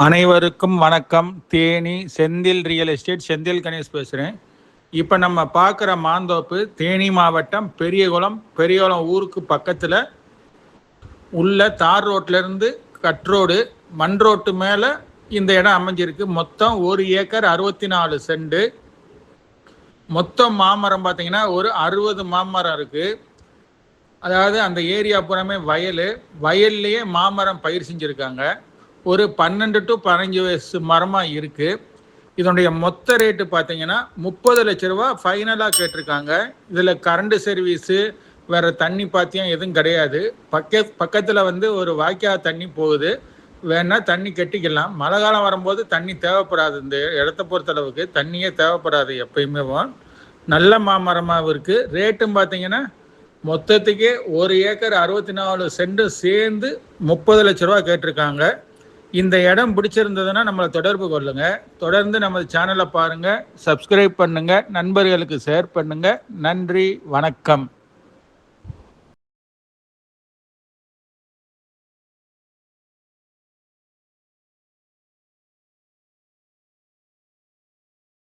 அனைவருக்கும் வணக்கம். Theni Senthil real estate Senthil Ganesh பேசுகிறேன். இப்போ நம்ம பார்க்குற மாந்தோப்பு தேனி மாவட்டம் பெரியகுளம் ஊருக்கு பக்கத்தில் உள்ள தார் ரோட்லேருந்து கட்ரோடு மண் ரோட்டு மேலே இந்த இடம் அமைஞ்சிருக்கு. மொத்தம் 1 ஏக்கர் 64 சென்ட். மொத்தம் மாமரம் பார்த்தீங்கன்னா ஒரு 60 மாமரம் இருக்குது. அதாவது அந்த ஏரியா பூராமே வயல்லையே மாமரம் பயிர் செஞ்சுருக்காங்க. ஒரு 12 to 15 வயசு மரமாக இருக்குது. இதனுடைய மொத்த ரேட்டு பார்த்தீங்கன்னா 30 லட்ச ரூபா ஃபைனலாக கேட்டிருக்காங்க. இதில் கரண்ட் சர்வீஸு வேறு தண்ணி பாத்தியம் எதுவும் கிடையாது. பக்கத்தில் ஒரு வாய்க்கால் தண்ணி போகுது. வேணால் தண்ணி கட்டிக்கலாம். மழை காலம் வரும்போது தண்ணி தேவைப்படாது. இந்த இடத்த பொறுத்தளவுக்கு தண்ணியே தேவைப்படாது எப்பயுமே. நல்ல மாமரமாக இருக்குது. ரேட்டும் பார்த்தீங்கன்னா மொத்தத்துக்கே 1 ஏக்கர் 64 சென்ட் சேர்ந்து 30 லட்ச ரூபா கேட்டிருக்காங்க. இந்த இடம் பிடிச்சிருந்ததுன்னா நம்மளை தொடர்பு கொள்ளுங்க. தொடர்ந்து நமது சேனலை பாருங்கள், சப்ஸ்கிரைப் பண்ணுங்கள், நண்பர்களுக்கு ஷேர் பண்ணுங்கள். நன்றி, வணக்கம்.